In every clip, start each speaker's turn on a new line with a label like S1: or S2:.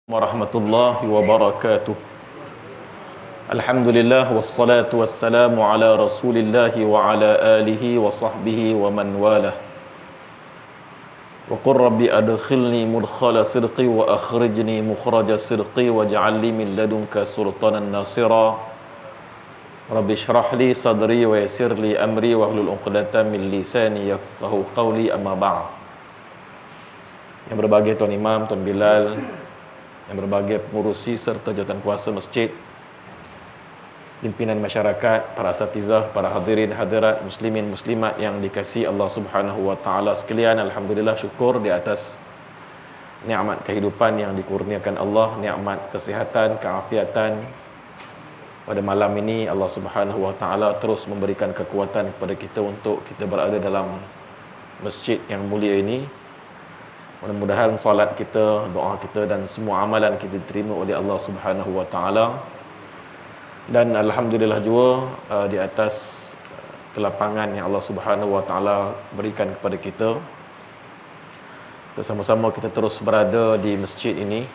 S1: Warahmatullahi wabarakatuh. Alhamdulillah wassalatu wassalamu ala Rasulillah wa ala alihi wa sahbihi wa man walah. Wa qur rabbi adkhilni mudkhala sidqi wa akhrijni mukhraja sidqi waj'al li min ladunka sultanan nasira. Rabbi shrah li sadri wa yassir li amri wa hlul 'uqdatam min lisani yafqahu qawli, amma ba'd. Yang berbahagia Tuan Imam, Tuan Bilal, yang berbahagia pengurusi serta jawatan kuasa masjid, pimpinan masyarakat, para asatizah, para hadirin hadirat, muslimin muslimat yang dikasihi Allah Subhanahu wa taala sekalian, alhamdulillah, syukur di atas nikmat kehidupan yang dikurniakan Allah, nikmat kesihatan, keafiatan. Pada malam ini Allah Subhanahu wa taala terus memberikan kekuatan kepada kita untuk kita berada dalam masjid yang mulia ini. Mudah-mudahan solat kita, doa kita dan semua amalan kita diterima oleh Allah Subhanahu wa taala. Dan alhamdulillah juga di atas kelapangan yang Allah Subhanahu wa taala berikan kepada kita, sama-sama kita terus berada di masjid ini,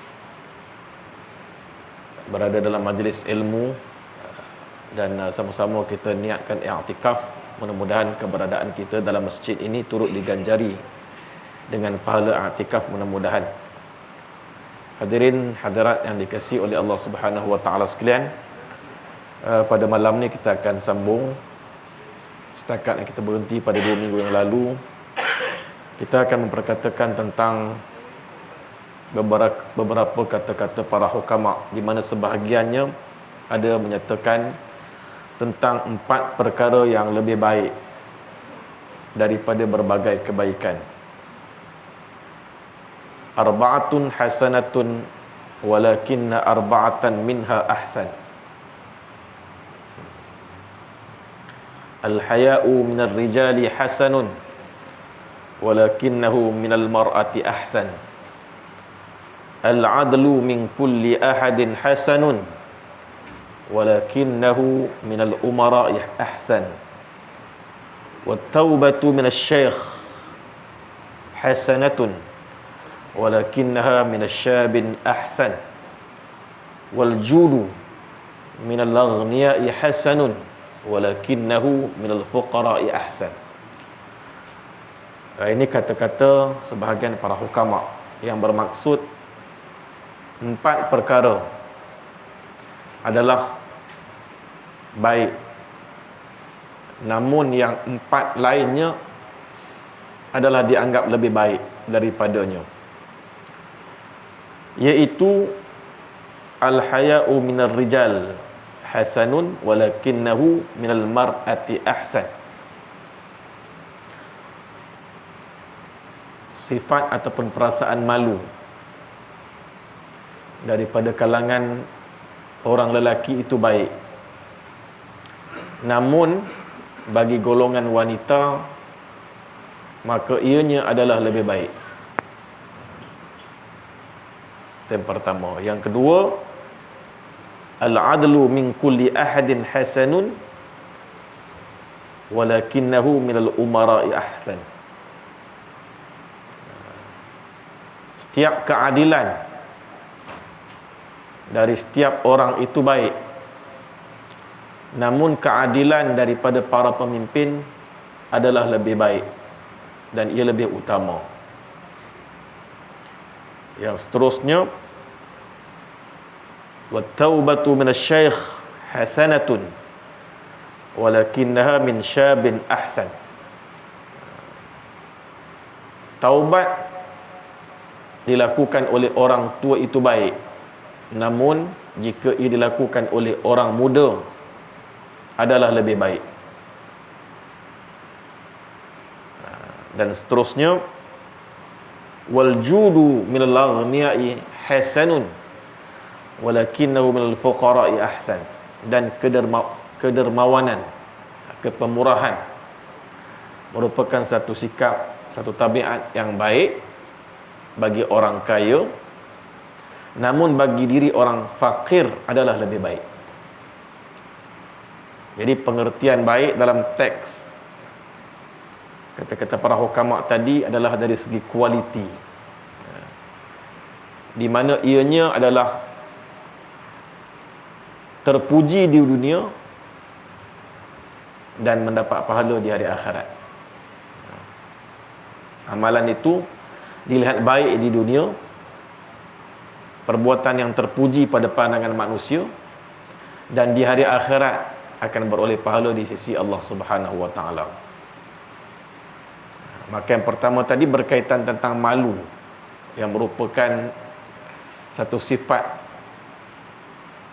S1: berada dalam majlis ilmu, dan sama-sama kita niatkan i'tikaf. Mudah-mudahan keberadaan kita dalam masjid ini turut diganjari dengan pahala i'tikaf, mudah-mudahan. Hadirin hadirat yang dikasihi oleh Allah Subhanahu wa taala sekalian, pada malam ni kita akan sambung setakat yang kita berhenti pada 2 minggu yang lalu. Kita akan memperkatakan tentang beberapa kata-kata para hukama, di mana sebahagiannya ada menyatakan tentang 4 perkara yang lebih baik daripada berbagai kebaikan. Arba'atun hasanatun walakinna arba'atan minha ahsan. Al-haya'u minar rijali hasanun walakinnahu minal mar'ati ahsan. Al-'adlu min kulli ahadin hasanun walakinnahu minal umara'i ahsan. Wat-taubatu minasy syaikh hasanatun walakinnaha minasyabin ahsan. Wal judu minal aghniya'i hasanun walakinnahu minal fuqara'i ahsan. Ini kata-kata sebahagian para hukama yang bermaksud 4 perkara adalah baik, namun yang 4 lainnya adalah dianggap lebih baik daripadanya, iaitu al-haya'u minar rijal hasanun walakinnahu minal mar'ati ahsan. Sifat ataupun perasaan malu daripada kalangan orang lelaki itu baik, namun bagi golongan wanita maka ianya adalah lebih baik. Yang pertama. Yang kedua, al-'adlu min kulli ahadin hasanun walakinnahu minal umara'i ahsan. Setiap keadilan dari setiap orang itu baik, namun keadilan daripada para pemimpin adalah lebih baik dan ia lebih utama. Yang seterusnya, wat-taubatu minasy syaikh hasanatun walakinnaha min syabin ahsan. Taubat dilakukan oleh orang tua itu baik, namun jika ia dilakukan oleh orang muda adalah lebih baik. Dan seterusnya, wal judu minal aghniya'i hasanun walakinnahu minal fuqara'i ahsan. Dan kedermawanan, kepemurahan merupakan satu sikap, satu tabiat yang baik bagi orang kaya, namun bagi diri orang fakir adalah lebih baik. Jadi pengertian baik dalam teks kata-kata para hukama tadi adalah dari segi kualiti. di mana ianya adalah terpuji di dunia dan mendapat pahala di hari akhirat. Amalan itu dilihat baik di dunia, perbuatan yang terpuji pada pandangan manusia, dan di hari akhirat akan beroleh pahala di sisi Allah Subhanahu wa taala. Maka yang pertama tadi berkaitan tentang malu, yang merupakan satu sifat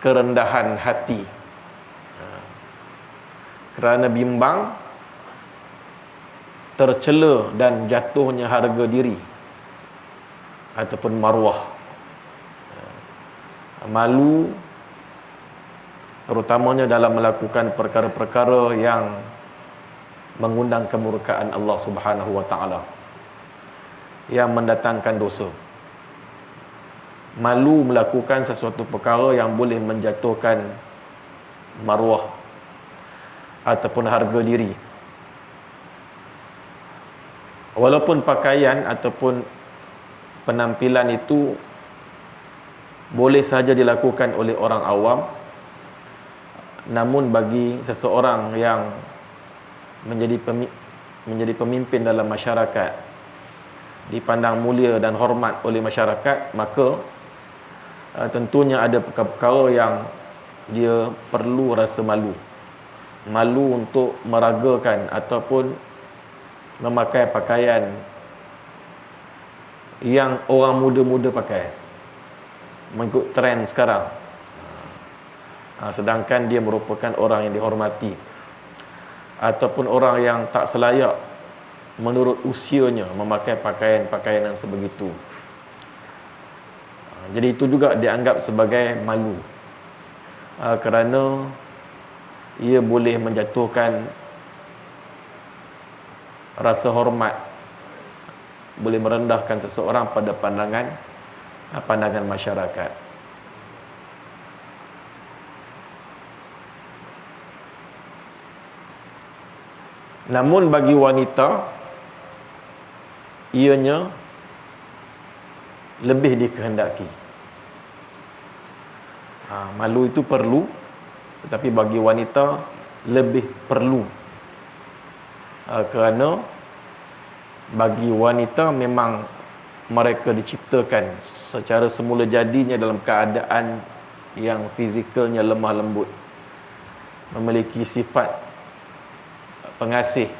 S1: kerendahan hati. Kerana bimbang, tercela dan jatuhnya harga diri ataupun maruah. Malu terutamanya dalam melakukan perkara-perkara yang mengundang kemurkaan Allah Subhanahu wa taala, yang mendatangkan dosa. Malu melakukan sesuatu perkara yang boleh menjatuhkan maruah ataupun harga diri. Walaupun pakaian ataupun penampilan itu boleh saja dilakukan oleh orang awam, namun bagi seseorang yang menjadi pemimpin dalam masyarakat, dipandang mulia dan hormat oleh masyarakat, maka tentunya ada perkara-perkara yang dia perlu rasa malu. Malu untuk meragakan ataupun memakai pakaian yang orang muda-muda pakai, mengikut trend sekarang. Sedangkan dia merupakan orang yang dihormati, ataupun orang yang tak selayak menurut usianya memakai pakaian-pakaian yang sebegitu. Jadi itu juga dianggap sebagai malu, kerana ia boleh menjatuhkan rasa hormat, boleh merendahkan seseorang pada pandangan masyarakat. Namun bagi wanita, ianya lebih dikehendaki. Malu itu perlu, tetapi bagi wanita lebih perlu. Kerana bagi wanita memang mereka diciptakan secara semula jadinya dalam keadaan yang fizikalnya lemah lembut, memiliki sifat pengasih,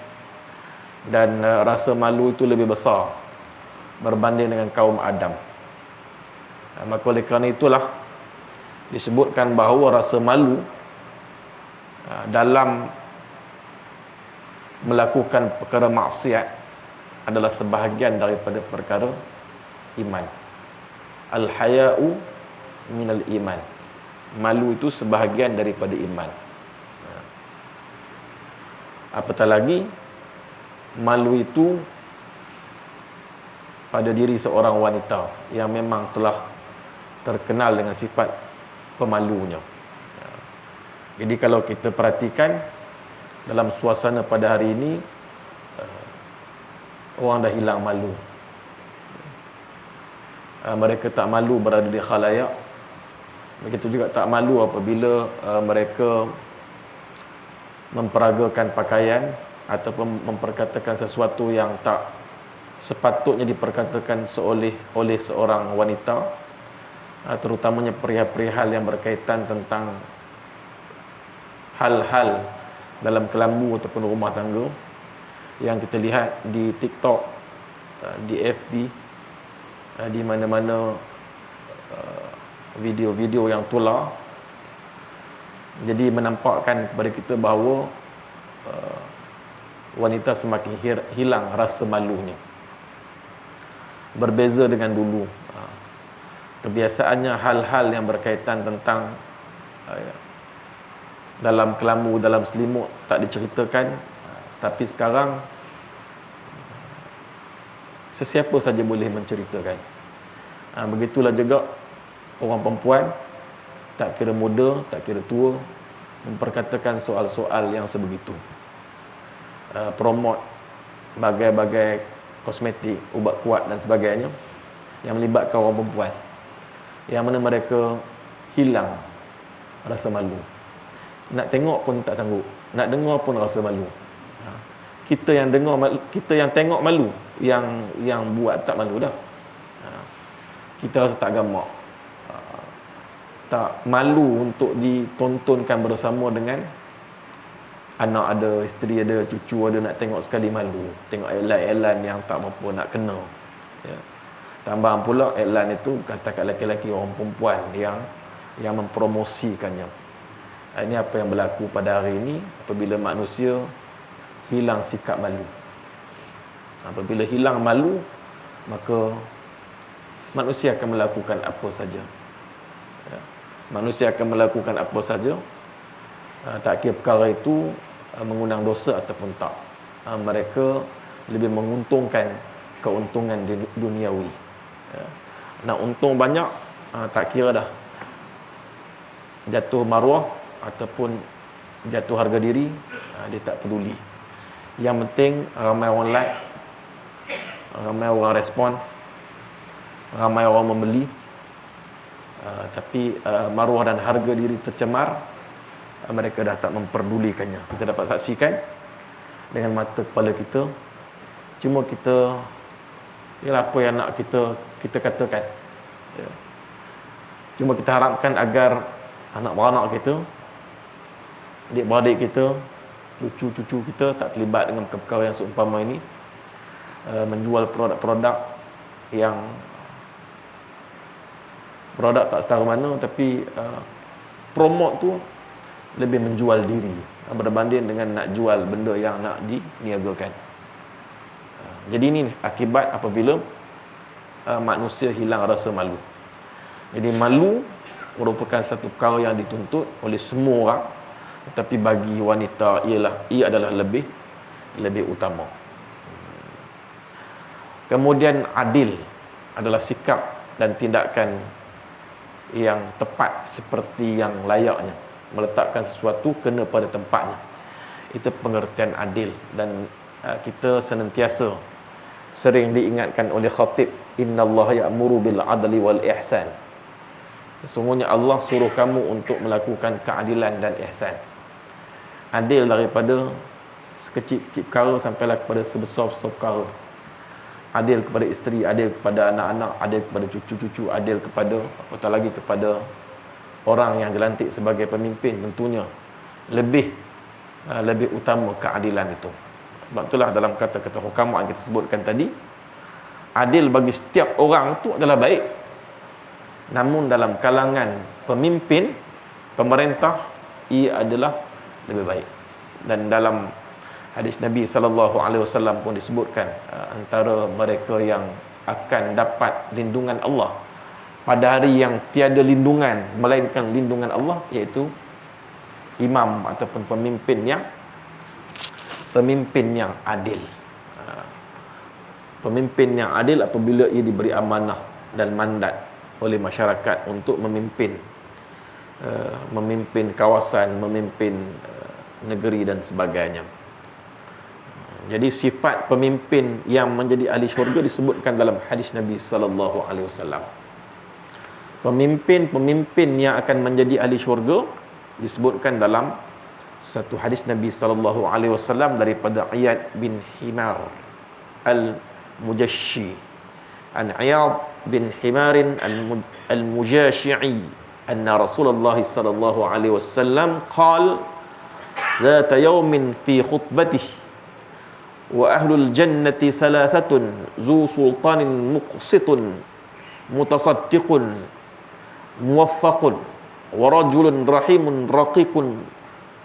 S1: dan rasa malu itu lebih besar berbanding dengan kaum Adam. Maka oleh kerana itulah disebutkan bahawa rasa malu dalam melakukan perkara maksiat adalah sebahagian daripada perkara iman. Al-haya'u minal iman. Malu itu sebahagian daripada iman. Apatah lagi, malu itu pada diri seorang wanita yang memang telah terkenal dengan sifat pemalunya. Jadi kalau kita perhatikan dalam suasana pada hari ini, orang dah hilang malu. Mereka tak malu berada di khalayak. Begitu juga tak malu apabila mereka memperagakan pakaian ataupun memperkatakan sesuatu yang tak sepatutnya diperkatakan oleh seorang wanita, terutamanya perihal-perihal yang berkaitan tentang hal-hal dalam kelambu ataupun rumah tangga yang kita lihat di TikTok, di FB, di mana-mana video-video yang tular. Jadi menampakkan kepada kita bahawa wanita semakin hilang rasa malunya. Berbeza dengan dulu. Kebiasaannya hal-hal yang berkaitan tentang dalam kelambu, dalam selimut tak diceritakan. Tapi sekarang sesiapa saja boleh menceritakan. Begitulah juga orang perempuan, tak kira muda, tak kira tua, memperkatakan soal-soal yang sebegitu. Promote bagai-bagai kosmetik, ubat kuat dan sebagainya yang melibatkan orang perempuan. yang mana mereka hilang rasa malu. Nak tengok pun tak sanggup, nak dengar pun rasa malu. Kita yang dengar malu, kita yang tengok malu, yang buat tak malu dah. Kita rasa tak gamak, tak malu untuk ditontonkan bersama dengan anak ada, isteri ada, cucu ada, nak tengok sekali malu. Tengok iklan-iklan yang tak berapa nak kena. Ya. Tambahan pula iklan itu bukan setakat lelaki-lelaki, orang perempuan yang mempromosikannya. Ini apa yang berlaku pada hari ini apabila manusia hilang sikap malu. Apabila hilang malu, maka manusia akan melakukan apa saja. Ya. Manusia akan melakukan apa saja, tak kira perkara itu mengundang dosa ataupun tak. Mereka lebih menguntungkan keuntungan duniawi. Ya. Nak untung banyak, tak kira dah jatuh maruah ataupun jatuh harga diri, dia tak peduli. Yang penting ramai orang like, ramai orang respon, ramai orang membeli. Tapi maruah dan harga diri tercemar, mereka dah tak memperdulikannya. Kita dapat saksikan dengan mata kepala kita. Cuma kita, ialah apa yang nak kita katakan, ya. Cuma kita harapkan agar anak-beranak kita, adik-beradik kita, cucu-cucu kita tak terlibat dengan perkara yang seumpama ini, menjual produk-produk yang produk tak setara mana, tapi promote tu lebih menjual diri berbanding dengan nak jual benda yang nak diniagakan. Jadi ini akibat apabila manusia hilang rasa malu. Jadi malu merupakan satu perkara yang dituntut oleh semua orang, tetapi bagi wanita ia adalah lebih utama. Kemudian adil adalah sikap dan tindakan yang tepat seperti yang layaknya, meletakkan sesuatu kena pada tempatnya. Itu pengertian adil. Dan kita senantiasa sering diingatkan oleh khatib, innallaha ya'muru bil adli wal ihsan. Sesungguhnya Allah suruh kamu untuk melakukan keadilan dan ihsan. Adil daripada sekecil-kecil perkara sampailah kepada sebesar-besar perkara. Adil kepada isteri, adil kepada anak-anak, adil kepada cucu-cucu, adil kepada apatah lagi kepada orang yang dilantik sebagai pemimpin. Tentunya lebih utama keadilan itu. Sebab itulah dalam kata-kata hukama yang kita sebutkan tadi, adil bagi setiap orang itu adalah baik. Namun dalam kalangan pemimpin, pemerintah, ia adalah lebih baik. Dan dalam hadis Nabi SAW pun disebutkan, antara mereka yang akan dapat lindungan Allah pada hari yang tiada lindungan melainkan lindungan Allah, iaitu imam ataupun pemimpin yang adil. Pemimpin yang adil apabila ia diberi amanah dan mandat oleh masyarakat untuk memimpin kawasan, memimpin negeri dan sebagainya. Jadi sifat pemimpin yang menjadi ahli syurga disebutkan dalam hadis Nabi sallallahu alaihi wasallam. Pemimpin yang akan menjadi ahli syurga disebutkan dalam satu hadis Nabi sallallahu alaihi wasallam daripada Iyad bin Himar al-Mujashshi, an Iyad bin Himarin al-Mujashi'i anna Rasulullah sallallahu alaihi wasallam qala ذات يوم في خطبته وأهل الجنة ثلاثة ذو سلطان مقسط متصدق موفق ورجل رحيم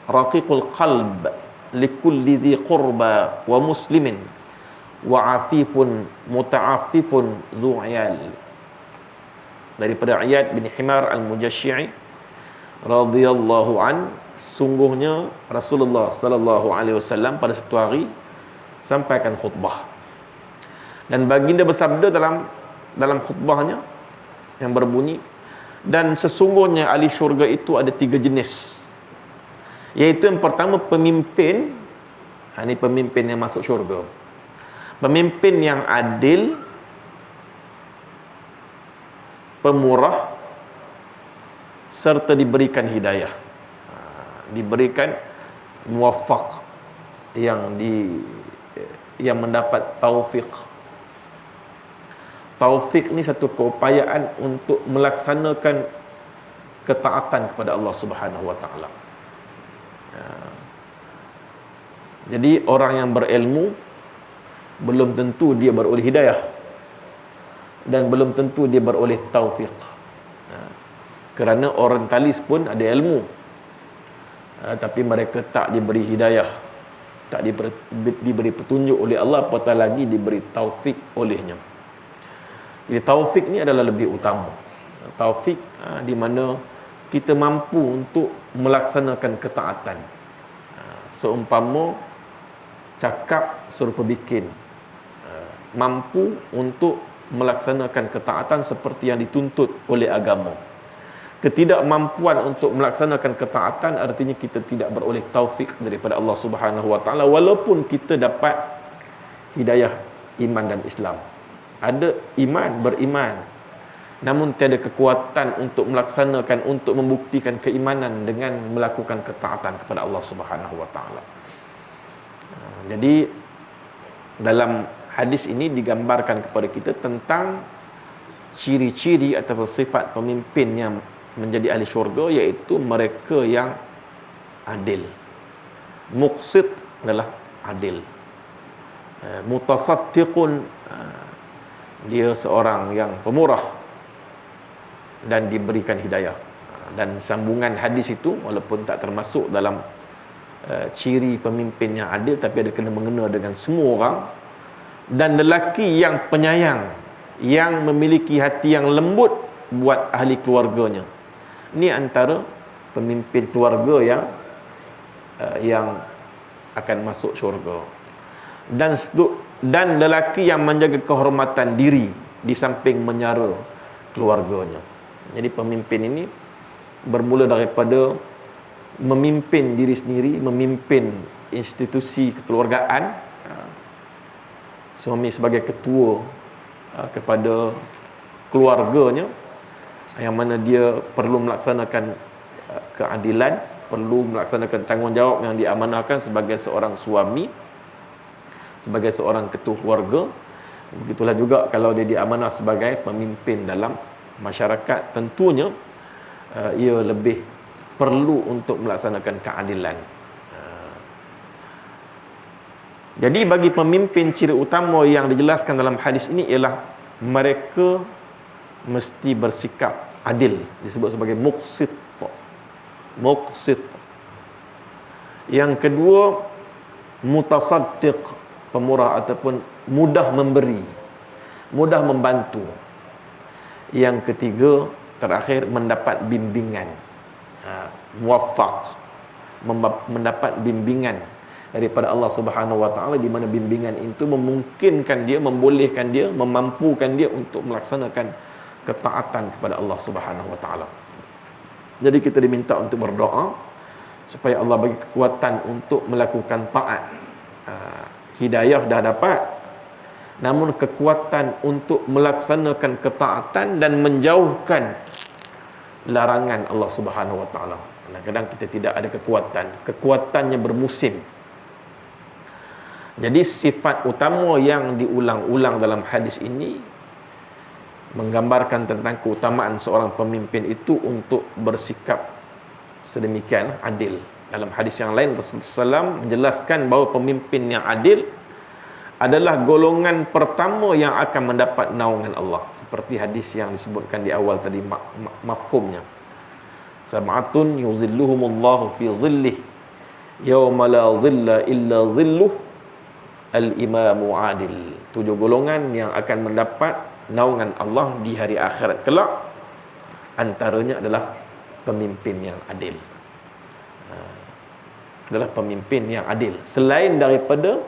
S1: رقيق القلب لكل ذي قربى ومسلم وعفيف متعفف ذو عيال. Daripada Iyad bin Himar al-Mujashi'i radhiyallahu an, sungguhnya Rasulullah sallallahu alaihi wasallam pada satu hari sampaikan khutbah, dan baginda bersabda dalam khutbahnya yang berbunyi, dan sesungguhnya ahli syurga itu ada 3 jenis, iaitu yang pertama pemimpin, ini pemimpin yang masuk syurga, pemimpin yang adil, pemurah, serta diberikan hidayah, diberikan muwaffaq, yang mendapat taufik. Taufik ni satu keupayaan untuk melaksanakan ketaatan kepada Allah Subhanahu wa taala. Jadi orang yang berilmu belum tentu dia beroleh hidayah, dan belum tentu dia beroleh taufik. Kerana orientalis pun ada ilmu, tapi mereka tak diberi hidayah, tak diberi petunjuk oleh Allah, apatah lagi diberi taufik olehnya. Jadi taufik ni adalah lebih utama. Taufik di mana kita mampu untuk melaksanakan ketaatan. Seumpama cakap serupa bikin, mampu untuk melaksanakan ketaatan seperti yang dituntut oleh agama. Ketidakmampuan untuk melaksanakan ketaatan artinya kita tidak beroleh taufik daripada Allah Subhanahu wa taala, walaupun kita dapat hidayah iman dan Islam. Ada iman, beriman, namun tiada kekuatan untuk melaksanakan, untuk membuktikan keimanan dengan melakukan ketaatan kepada Allah Subhanahu wa taala. Jadi dalam hadis ini digambarkan kepada kita tentang ciri-ciri atau sifat pemimpin yang menjadi ahli syurga, iaitu mereka yang adil. Muqsit adalah adil. Mutasaddiqun, dia seorang yang pemurah dan diberikan hidayah. Dan sambungan hadis itu walaupun tak termasuk dalam ciri pemimpin yang adil, tapi ada kena mengena dengan semua orang. Dan lelaki yang penyayang, yang memiliki hati yang lembut buat ahli keluarganya. Ini antara pemimpin keluarga yang akan masuk syurga. Dan lelaki yang menjaga kehormatan diri di samping menyara keluarganya. Jadi pemimpin ini bermula daripada memimpin diri sendiri, memimpin institusi kekeluargaan, suami sebagai ketua kepada keluarganya, yang mana dia perlu melaksanakan keadilan, perlu melaksanakan tanggungjawab yang diamanahkan sebagai seorang suami, sebagai seorang ketua keluarga. Begitulah juga kalau dia diamanah sebagai pemimpin dalam masyarakat, tentunya ia lebih perlu untuk melaksanakan keadilan. Jadi bagi pemimpin, ciri utama yang dijelaskan dalam hadis ini ialah mereka mesti bersikap adil, disebut sebagai muqsit. Muqsit. Yang kedua, mutasaddiq, pemurah ataupun mudah memberi, mudah membantu. Yang ketiga, terakhir, mendapat bimbingan, muwaffaq, mendapat bimbingan daripada Allah Subhanahu wa taala, di mana bimbingan itu memungkinkan dia, membolehkan dia, memampukan dia untuk melaksanakan ketaatan kepada Allah Subhanahu wa taala. Jadi kita diminta untuk berdoa supaya Allah bagi kekuatan untuk melakukan taat. Hidayah dah dapat, namun kekuatan untuk melaksanakan ketaatan dan menjauhkan larangan Allah Subhanahu wa taala. Kadang-kadang kita tidak ada kekuatan, kekuatannya bermusim. Jadi sifat utama yang diulang-ulang dalam hadis ini menggambarkan tentang keutamaan seorang pemimpin itu untuk bersikap sedemikian adil. Dalam hadis yang lain Rasulullah SAW menjelaskan bahawa pemimpin yang adil adalah golongan pertama yang akan mendapat naungan Allah, seperti hadis yang disebutkan di awal tadi, mafhumnya. Sab'atun yuzilluhumullahu fi dhillih yawma la dhilla illa dhilluh al-imamu adil. 7 golongan yang akan mendapat naungan Allah di hari akhirat kelak, antaranya adalah pemimpin yang adil. Adalah pemimpin yang adil. Selain daripada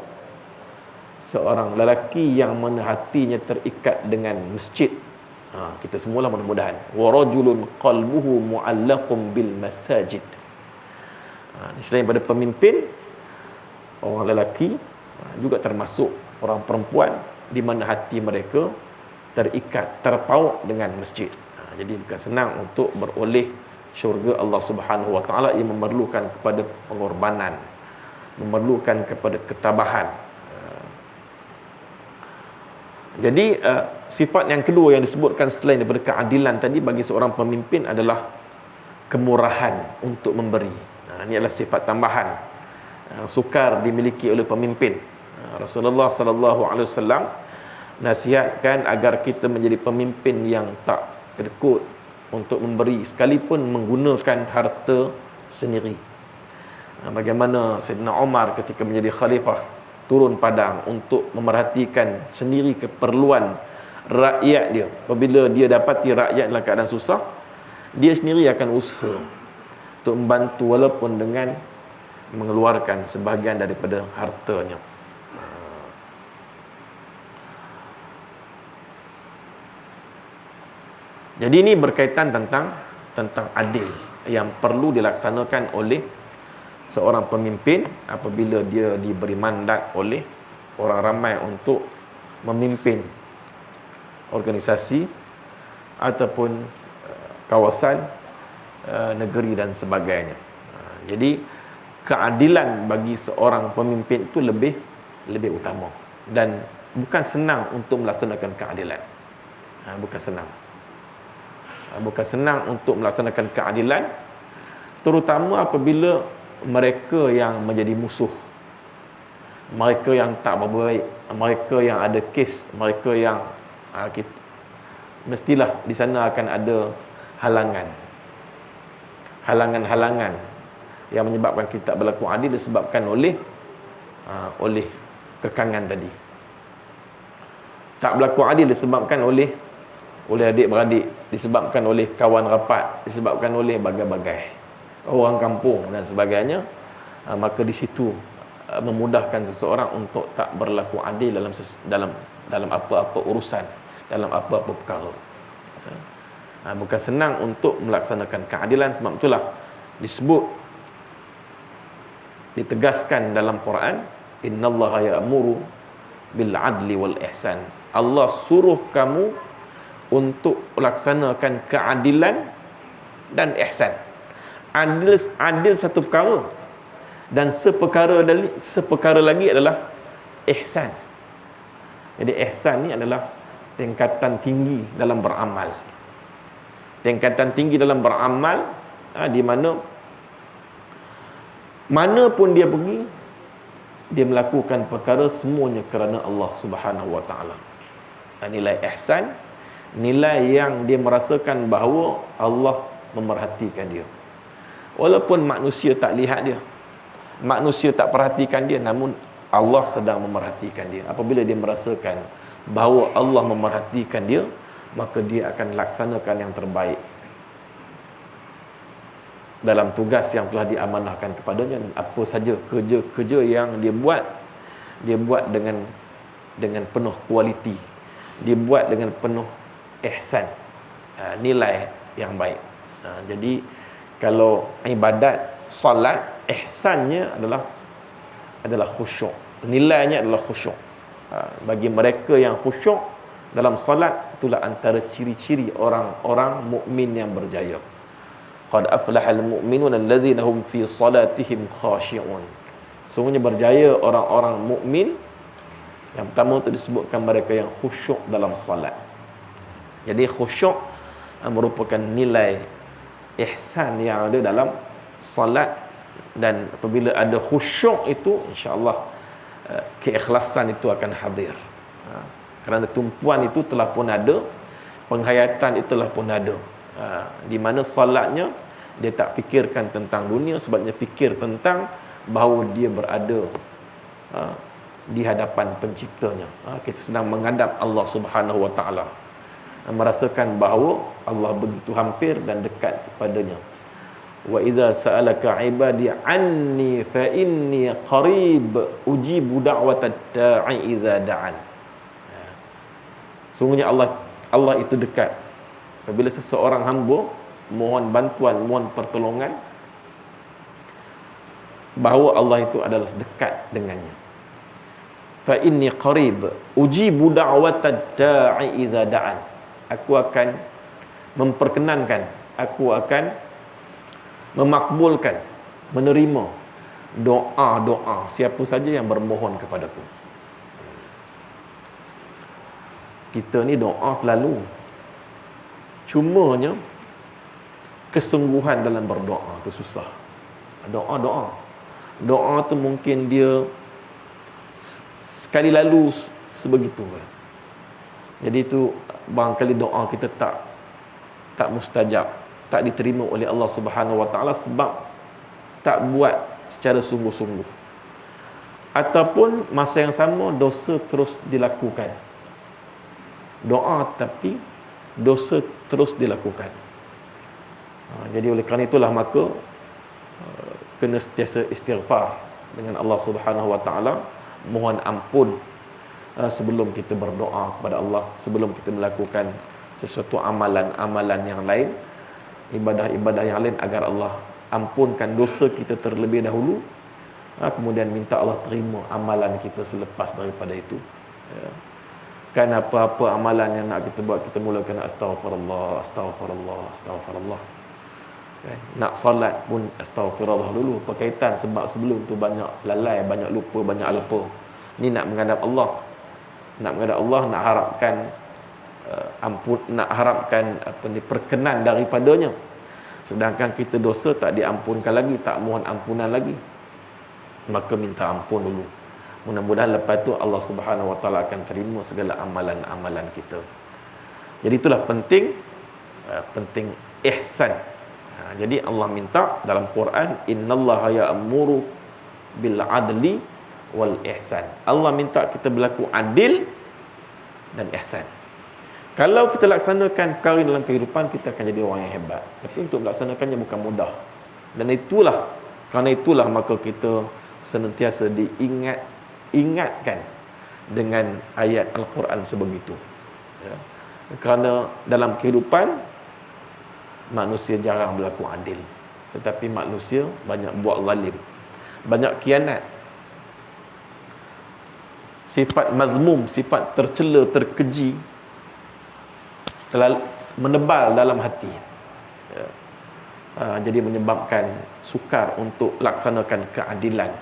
S1: seorang lelaki yang mana hatinya terikat dengan masjid. Kita semualah mudah-mudahan. Wa rajulun qalbuhu mu'allaqun bil masajid. Selain daripada pemimpin, orang lelaki juga termasuk orang perempuan di mana hati mereka terikat, terpaut dengan masjid. Jadi bukan senang untuk beroleh syurga Allah Subhanahu wa taala, ia memerlukan kepada pengorbanan, memerlukan kepada ketabahan. Jadi sifat yang kedua yang disebutkan selain daripada keadilan tadi bagi seorang pemimpin adalah kemurahan untuk memberi. Ini adalah sifat tambahan sukar dimiliki oleh pemimpin. Rasulullah sallallahu alaihi wasallam nasihatkan agar kita menjadi pemimpin yang tak kedekut untuk memberi sekalipun menggunakan harta sendiri. Bagaimana Sayyidina Umar ketika menjadi khalifah turun padang untuk memerhatikan sendiri keperluan rakyat dia. Apabila dia dapati rakyat dalam keadaan susah, dia sendiri akan usaha untuk membantu walaupun dengan mengeluarkan sebahagian daripada hartanya. Jadi ini berkaitan tentang adil yang perlu dilaksanakan oleh seorang pemimpin apabila dia diberi mandat oleh orang ramai untuk memimpin organisasi ataupun kawasan, negeri dan sebagainya. Jadi keadilan bagi seorang pemimpin itu lebih utama dan bukan senang untuk melaksanakan keadilan. Bukan senang untuk melaksanakan keadilan, terutama apabila mereka yang menjadi musuh, mereka yang tak berbaik, mereka yang ada kes, mereka yang mestilah di sana akan ada halangan yang menyebabkan kita berlaku adil disebabkan oleh kekangan tadi. Tak berlaku adil disebabkan oleh adik-beradik, disebabkan oleh kawan rapat, disebabkan oleh bagai-bagai orang kampung dan sebagainya. Maka di situ memudahkan seseorang untuk tak berlaku adil dalam apa-apa urusan, dalam apa-apa perkara. Bukan senang untuk melaksanakan keadilan. Sebab itulah ditegaskan dalam Quran, innallaha ya'muru bil adli wal ihsan. Allah suruh kamu untuk melaksanakan keadilan dan ihsan. Adil satu perkara, dan seperkara lagi adalah ihsan. Jadi ihsan ni adalah tingkatan tinggi dalam beramal. Tingkatan tinggi dalam beramal di mana pun dia pergi, dia melakukan perkara semuanya kerana Allah Subhanahu wa taala. Nilai ihsan, nilai yang dia merasakan bahawa Allah memerhatikan dia. Walaupun manusia tak lihat dia, manusia tak perhatikan dia, namun Allah sedang memerhatikan dia. Apabila dia merasakan bahawa Allah memerhatikan dia, maka dia akan laksanakan yang terbaik dalam tugas yang telah diamanahkan kepadanya. Apa saja kerja-kerja yang dia buat dengan penuh kualiti, dia buat dengan penuh ihsan, nilai yang baik. Jadi kalau ibadat salat, ihsannya adalah khusyuk. Nilainya adalah khusyuk. Bagi mereka yang khusyuk dalam salat, itulah antara ciri-ciri orang-orang mukmin yang berjaya. Qad aflahal mu'minun alladzina hum fi salatihim khashi'un. Sungguhnya berjaya orang-orang mukmin. Yang pertama itu disebutkan mereka yang khusyuk dalam salat. Jadi khusyuk merupakan nilai ihsan yang ada dalam salat, dan apabila ada khusyuk itu, insya-Allah keikhlasan itu akan hadir. Kerana tumpuan itu telah pun ada, penghayatan itu telah pun ada. Di mana salatnya dia tak fikirkan tentang dunia, sebabnya fikir tentang bahawa dia berada di hadapan penciptanya. Kita sedang menghadap Allah Subhanahu wa taala, merasakan bahawa Allah begitu hampir dan dekat kepadanya. Wa iza sa'alaka ibadi anni fa inni qarib ujibu da'watad da'i idza da'an. Sungguhnya Allah itu dekat. Apabila seseorang hamba mohon bantuan, mohon pertolongan, bahawa Allah itu adalah dekat dengannya. Fa inni qarib ujibu da'watad da'i idza da'an. Aku akan memperkenankan, aku akan memakbulkan, menerima doa-doa siapa saja yang bermohon kepadaku. Kita ni doa selalu, cumanya kesungguhan dalam berdoa tu susah. Doa tu mungkin dia sekali lalu sebegitu. Jadi tu barangkali doa kita tak mustajab, tak diterima oleh Allah Subhanahu Wa Taala sebab tak buat secara sungguh-sungguh. Ataupun masa yang sama dosa terus dilakukan. Doa tapi dosa terus dilakukan. Jadi oleh kerana itulah maka kena sentiasa istighfar dengan Allah Subhanahu Wa Taala, mohon ampun sebelum kita berdoa kepada Allah, sebelum kita melakukan sesuatu amalan-amalan yang lain, ibadah-ibadah yang lain, agar Allah ampunkan dosa kita terlebih dahulu, kemudian minta Allah terima amalan kita selepas daripada itu. Kan apa-apa amalan yang nak kita buat, kita mulakan astaghfirullah, astaghfirullah, astaghfirullah. Nak solat pun astaghfirullah dulu, berkaitan sebab sebelum tu banyak lalai, banyak lupa, banyak alpa. Ni nak menghadap Allah, nak harapkan ampun, nak harapkan perkenan daripadanya, sedangkan kita dosa tak diampunkan lagi, tak mohon ampunan lagi, maka minta ampun dulu. Mudah-mudahan lepas tu Allah Subhanahu Wa Taala akan terima segala amalan-amalan kita. Jadi itulah penting ihsan. Jadi Allah minta dalam Quran, innallaha ya'muru bil adli wal ihsan. Allah minta kita berlaku adil dan ihsan. Kalau kita laksanakan perkara dalam kehidupan, kita akan jadi orang yang hebat. Tapi untuk melaksanakannya bukan mudah. Dan kerana itulah maka kita senantiasa diingatkan dengan ayat Al-Quran sebegitu. Kerana dalam kehidupan manusia jarang berlaku adil, tetapi manusia banyak buat zalim, banyak khianat. Sifat mazmum, sifat tercela, terkeji menebal dalam hati. Jadi menyebabkan sukar untuk laksanakan keadilan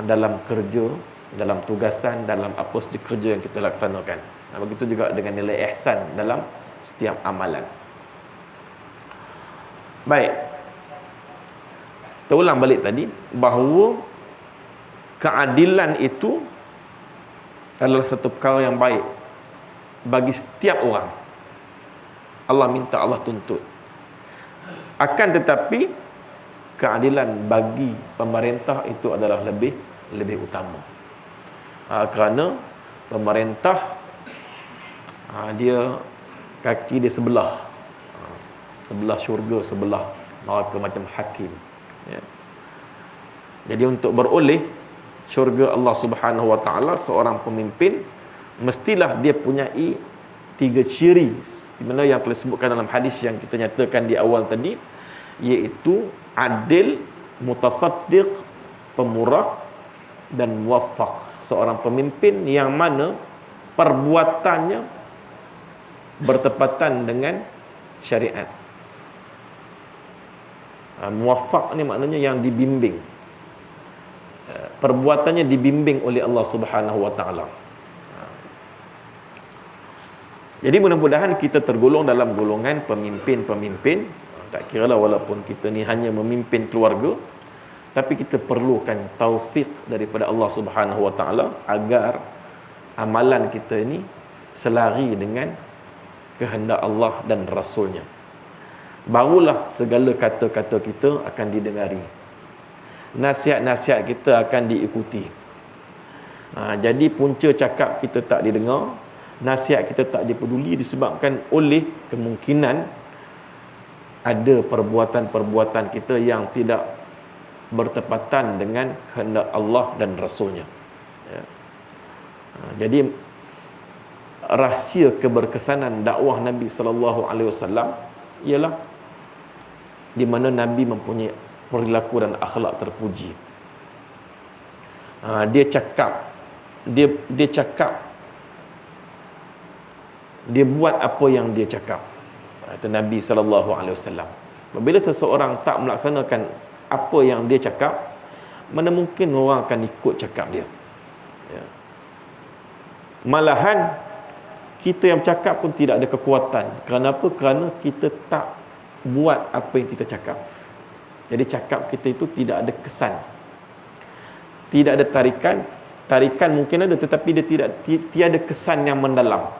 S1: dalam kerja, dalam tugasan, dalam apa saja kerja yang kita laksanakan. Begitu juga dengan nilai ihsan dalam setiap amalan. Baik, kita ulang balik tadi bahawa keadilan itu adalah satu perkara yang baik bagi setiap orang. Allah minta, Allah tuntut. Akan tetapi keadilan bagi pemerintah itu adalah lebih utama. Kerana pemerintah dia kaki dia sebelah syurga, sebelah neraka, macam hakim. Jadi untuk beroleh syurga Allah Subhanahu Wa Taala, seorang pemimpin mestilah dia punyai 3 ciri, di mana yang telah disebutkan dalam hadis yang kita nyatakan di awal tadi, iaitu adil, mutasaddiq, pemurah, dan muwaffaq. Seorang pemimpin yang mana perbuatannya bertepatan dengan syariat. Muwaffaq ni maknanya yang dibimbing, perbuatannya dibimbing oleh Allah Subhanahu Wa Taala. Jadi mudah-mudahan kita tergolong dalam golongan pemimpin-pemimpin. Tak kiralah walaupun kita ni hanya memimpin keluarga, tapi kita perlukan taufik daripada Allah Subhanahu Wa Taala agar amalan kita ini selari dengan kehendak Allah dan Rasulnya. Barulah segala kata-kata kita akan didengari, nasihat-nasihat kita akan diikuti. Jadi punca cakap kita tak didengar, nasihat kita tak dipeduli, disebabkan oleh kemungkinan ada perbuatan-perbuatan kita yang tidak bertepatan dengan kehendak Allah dan Rasulnya. Jadi rahsia keberkesanan dakwah Nabi sallallahu alaihi wasallam ialah di mana Nabi mempunyai perilaku dan akhlak terpuji. Dia cakap, dia buat apa yang dia cakap. Itu Nabi sallallahu alaihi wasallam. Apabila seseorang tak melaksanakan apa yang dia cakap, mana mungkin orang akan ikut cakap dia. Ya. Malahan kita yang cakap pun tidak ada kekuatan. Kerana apa? Kerana kita tak buat apa yang kita cakap. Jadi cakap kita itu tidak ada kesan, tidak ada tarikan. Tarikan mungkin ada, tetapi dia tiada kesan yang mendalam.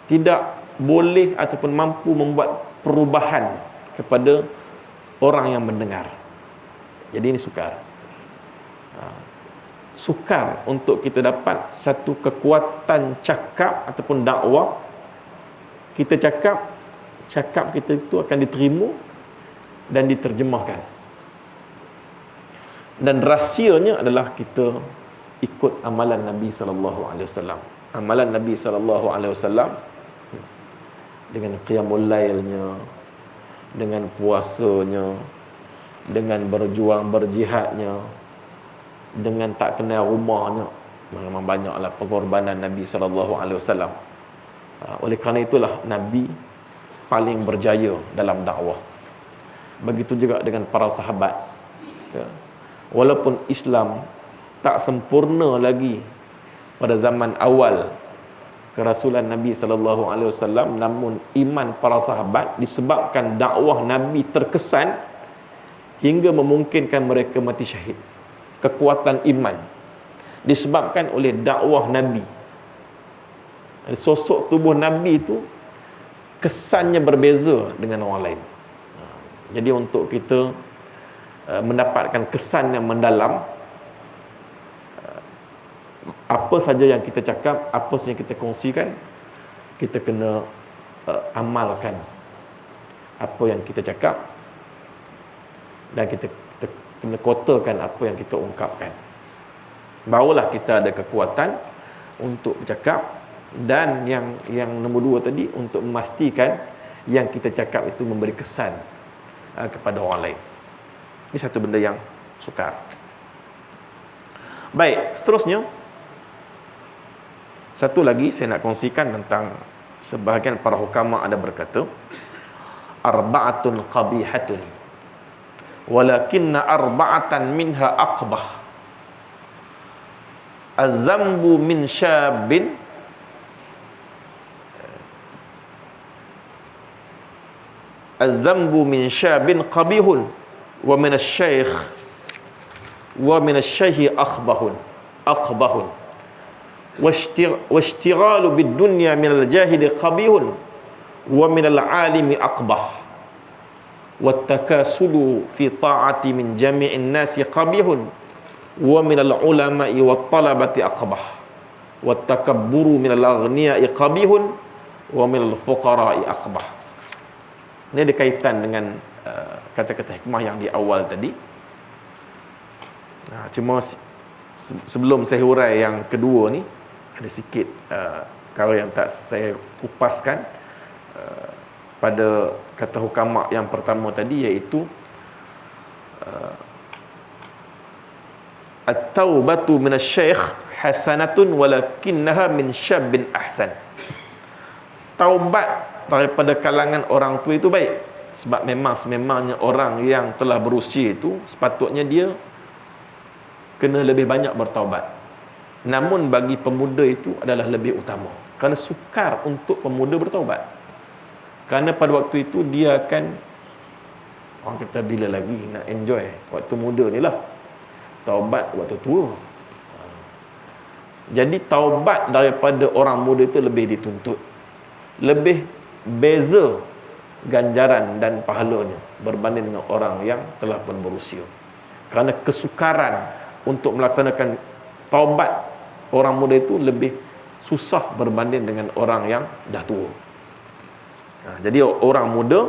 S1: Tidak boleh ataupun mampu membuat perubahan kepada orang yang mendengar. Jadi ini sukar. Sukar untuk kita dapat satu kekuatan cakap ataupun dakwah. Kita cakap kita itu akan diterima dan diterjemahkan. Dan rahsianya adalah kita ikut amalan Nabi sallallahu alaihi wasallam. Amalan Nabi sallallahu alaihi wasallam dengan qiyamul lailnya, dengan puasanya, dengan berjuang berjihadnya, dengan tak kenal rumahnya. Memang banyaklah pengorbanan Nabi sallallahu alaihi wasallam. Oleh kerana itulah Nabi paling berjaya dalam dakwah. Begitu juga dengan para sahabat. Walaupun Islam tak sempurna lagi pada zaman awal kerasulan Nabi sallallahu alaihi wasallam, namun iman para sahabat disebabkan dakwah Nabi terkesan hingga memungkinkan mereka mati syahid. Kekuatan iman disebabkan oleh dakwah Nabi. Sosok tubuh Nabi itu kesannya berbeza dengan orang lain. Jadi untuk kita mendapatkan kesan yang mendalam, apa saja yang kita cakap, apa saja yang kita kongsikan, kita kena amalkan apa yang kita cakap, dan kita kena kotakan apa yang kita ungkapkan. Barulah kita ada kekuatan untuk bercakap. Dan yang nombor 2 tadi, untuk memastikan yang kita cakap itu memberi kesan kepada orang lain. Ini satu benda yang sukar. Baik, seterusnya, satu lagi saya nak kongsikan tentang sebahagian para hukama ada berkata, arba'atun qabihatun walakinna arba'atan minha aqbah. Az-zambu min syabin Az-zambu min syabin qabihun wa min asy-syaikh wa min asy-syaikhi aqbahun washtighalu bid-dunya min al-jahili qabihun wa min al-alimi aqbah wat-takasulu fi ta'ati min jami'in nasi qabihun wa min al-ulama'i wat-talabati aqbah wat-takabburu min al-aghniya'i qabihun wa min al-fuqara'i aqbah. Ini ada kaitan dengan kata-kata hikmah yang di awal tadi. Cuma sebelum saya hurai yang kedua ni, ada sikit perkara yang tak saya kupaskan pada kata hukama yang pertama tadi, iaitu at-taubatu minasy-syaikh hasanatun walakinnaha min syabbin ahsan. Taubat daripada kalangan orang tua itu baik, sebab sememangnya orang yang telah berusia itu sepatutnya dia kena lebih banyak bertaubat. Namun bagi pemuda itu adalah lebih utama, kerana sukar untuk pemuda bertaubat. Kerana pada waktu itu dia akan, orang kata, bila lagi nak enjoy waktu muda ni lah, taubat waktu tua. Jadi taubat daripada orang muda itu lebih dituntut, lebih beza ganjaran dan pahalanya berbanding dengan orang yang telah pun berusia. Kerana kesukaran untuk melaksanakan taubat orang muda itu lebih susah berbanding dengan orang yang dah tua. Jadi orang muda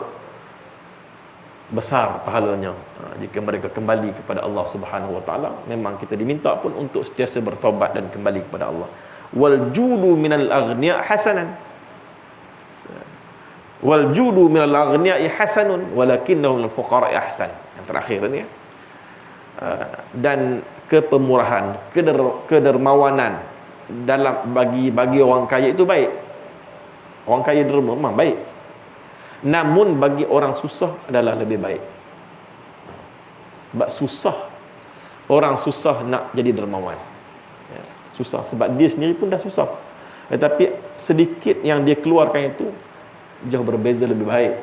S1: besar pahalanya jika mereka kembali kepada Allah Subhanahu Wa Taala. Memang kita diminta pun untuk sentiasa bertaubat dan kembali kepada Allah. Wal judu minal aghniya hasanan, wal judu minal aghniya'i hasanun walakinnahu lil fuqara'i ahsan. Yang terakhir ni, dan kepemurahan, kedermawanan dalam bagi orang kaya itu baik. Orang kaya derma memang baik, Namun bagi orang susah adalah lebih baik. Sebab susah, orang susah nak jadi dermawan. Ya, susah sebab dia sendiri pun dah susah. Tetapi sedikit yang dia keluarkan itu jauh berbeza lebih baik.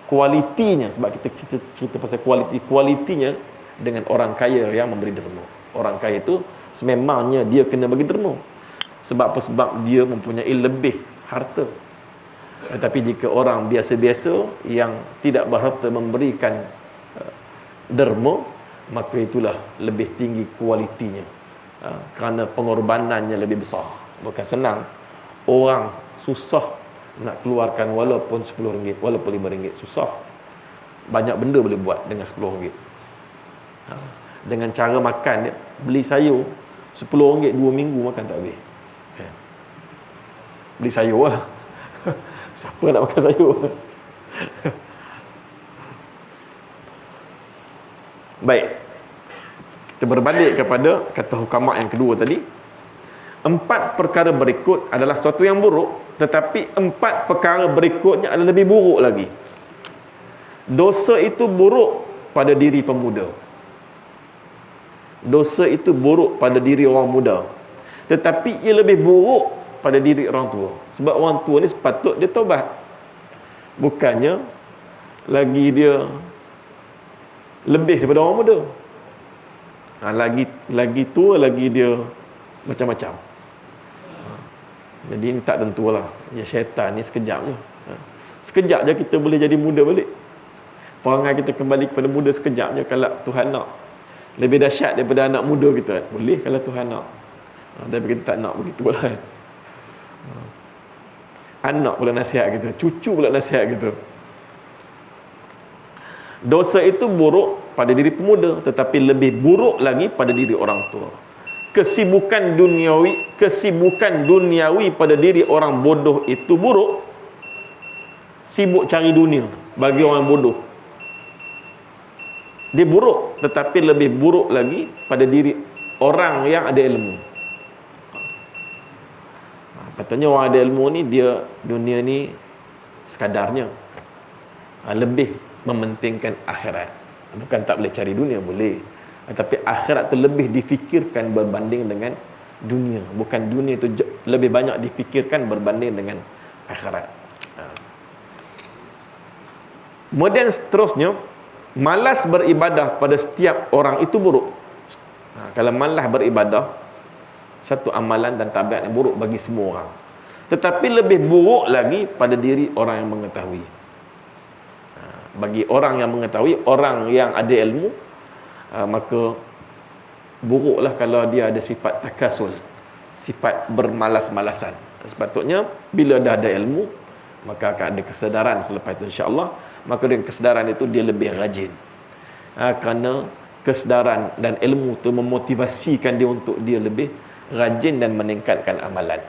S1: Kualitinya, sebab kita cerita pasal kualitinya dengan orang kaya yang memberi derma. Orang kaya itu sememangnya dia kena bagi derma. Sebab apa? Sebab dia mempunyai lebih harta. Tetapi jika orang biasa-biasa yang tidak berharta memberikan derma, maka itulah lebih tinggi kualitinya. Kerana pengorbanannya lebih besar. Bukan senang. Orang susah nak keluarkan walaupun RM10, walaupun RM5. Susah. Banyak benda boleh buat dengan RM10. Dengan cara makan dia, beli sayur RM10 2 minggu makan tak habis. Beli sayur lah. Siapa nak makan sayur? Baik. Kita berbalik kepada kata hukama yang kedua tadi. 4 perkara berikut adalah sesuatu yang buruk, tetapi 4 perkara berikutnya adalah lebih buruk lagi. Dosa itu buruk pada diri pemuda. Dosa itu buruk pada diri orang muda, tetapi ia lebih buruk pada diri orang tua. Sebab orang tua ni sepatut dia taubat. Bukannya lagi dia lebih daripada orang muda. Lagi tua lagi dia macam-macam. Jadi ni tak tentulah. Ya, syaitan ni sekejap je. Sekejap je kita boleh jadi muda balik. Perangai kita kembali kepada muda sekejap je kalau Tuhan nak. Lebih dahsyat daripada anak muda kita. Boleh kalau Tuhan nak. Tapi kita tak nak begitu lah. Anak pula nasihat kita, cucu pula nasihat kita. Dosa itu buruk pada diri pemuda, tetapi lebih buruk lagi pada diri orang tua. Kesibukan duniawi pada diri orang bodoh itu buruk. Sibuk cari dunia bagi orang bodoh, dia buruk, tetapi lebih buruk lagi pada diri orang yang ada ilmu. Katanya orang ada ilmu ni, dia dunia ni sekadarnya, lebih mementingkan akhirat. Bukan tak boleh cari dunia, boleh, tapi akhirat tu lebih difikirkan berbanding dengan dunia. Bukan dunia tu lebih banyak difikirkan berbanding dengan akhirat. Kemudian seterusnya, malas beribadah pada setiap orang itu buruk. Kalau malas beribadah, satu amalan dan tabiat yang buruk bagi semua orang. Tetapi lebih buruk lagi pada diri orang yang mengetahui. Bagi orang yang mengetahui, orang yang ada ilmu, maka buruklah kalau dia ada sifat takasul, sifat bermalas-malasan. Sepatutnya bila dah ada ilmu, maka akan ada kesedaran selepas itu, insya-Allah. Maka dengan kesedaran itu dia lebih rajin. Kerana kesedaran dan ilmu itu memotivasikan dia untuk dia lebih rajin dan meningkatkan amalan.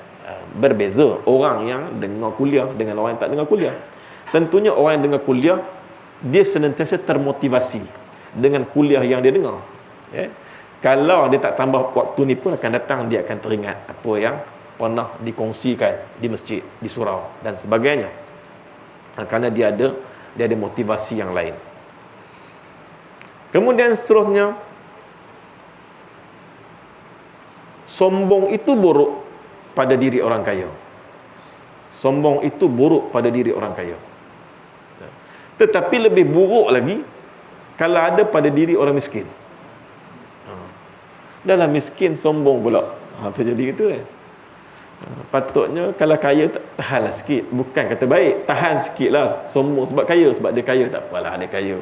S1: Berbeza orang yang dengar kuliah dengan orang yang tak dengar kuliah. Tentunya orang yang dengar kuliah, dia senantiasa termotivasi dengan kuliah yang dia dengar. Kalau dia tak tambah waktu ni pun akan datang, dia akan teringat apa yang pernah dikongsikan di masjid, di surau dan sebagainya. Kerana dia ada motivasi yang lain. Kemudian seterusnya, sombong itu buruk pada diri orang kaya. Sombong itu buruk pada diri orang kaya. Tetapi lebih buruk lagi kalau ada pada diri orang miskin. Dalam miskin sombong pula. Apa jadi gitu kan? Patutnya kalau kaya tahanlah sikit. Bukan kata baik, tahan sikit lah sombong sebab kaya. Sebab dia kaya, tak apalah dia kaya.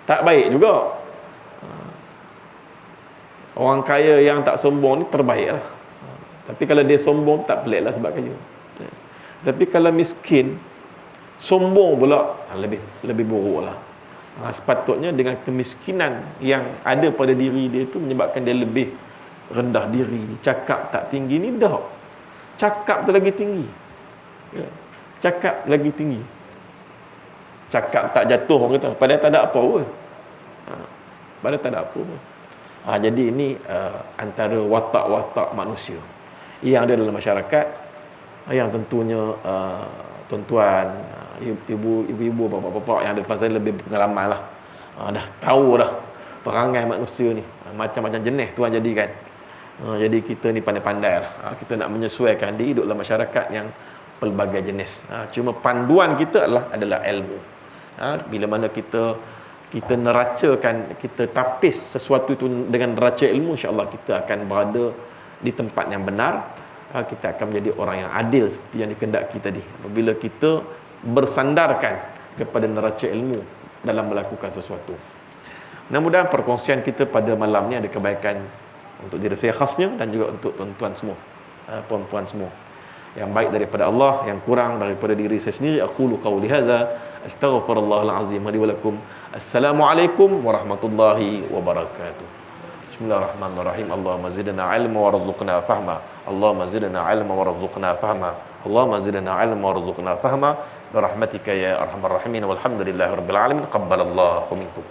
S1: Tak baik juga. Orang kaya yang tak sombong ni terbaik lah. Tapi kalau dia sombong, tak pelik lah sebab kaya. Tapi kalau miskin sombong pula, lebih buruk lah. Sepatutnya dengan kemiskinan yang ada pada diri dia tu menyebabkan dia lebih rendah diri. Cakap tak tinggi ni dah. Cakap tu lagi tinggi. Cakap lagi tinggi. Cakap tak jatuh orang kata, padahal tak ada apa pun. Padahal tak ada apa pun. Jadi ini antara watak-watak manusia yang ada dalam masyarakat, yang tentunya tuan-tuan Ibu-ibu, bapa-bapa yang ada depan saya lebih pengalaman lah. Dah tahu dah perangai manusia ni. Macam-macam jenis Tuhan jadikan. Jadi kita ni pandai-pandai lah. Kita nak menyesuaikan diri hidup dalam masyarakat yang pelbagai jenis. Cuma panduan kita adalah ilmu. Bila mana kita neracakan, kita tapis sesuatu itu dengan neraca ilmu, insya-Allah kita akan berada di tempat yang benar. Kita akan menjadi orang yang adil seperti yang dikehendaki tadi. Apabila kita bersandarkan kepada neraca ilmu dalam melakukan sesuatu. Mudah-mudahan perkongsian kita pada malam ni ada kebaikan untuk diri saya khasnya dan juga untuk tuan-tuan semua, puan-puan semua. Yang baik daripada Allah, yang kurang daripada diri saya sendiri. Aqulu qawli hadza astaghfirullahal azim li wa lakum. Assalamualaikum warahmatullahi wabarakatuh. Bismillahirrahmanirrahim. Allahumma zidna ilma warzuqna fahma. Allahumma zidna ilma warzuqna fahma. Allahumma zidna ilma warzuqna fahma. Bi rahmatika ya arhamar rahimin. Walhamdulillahirabbil alamin. Qabbalallahu minkum.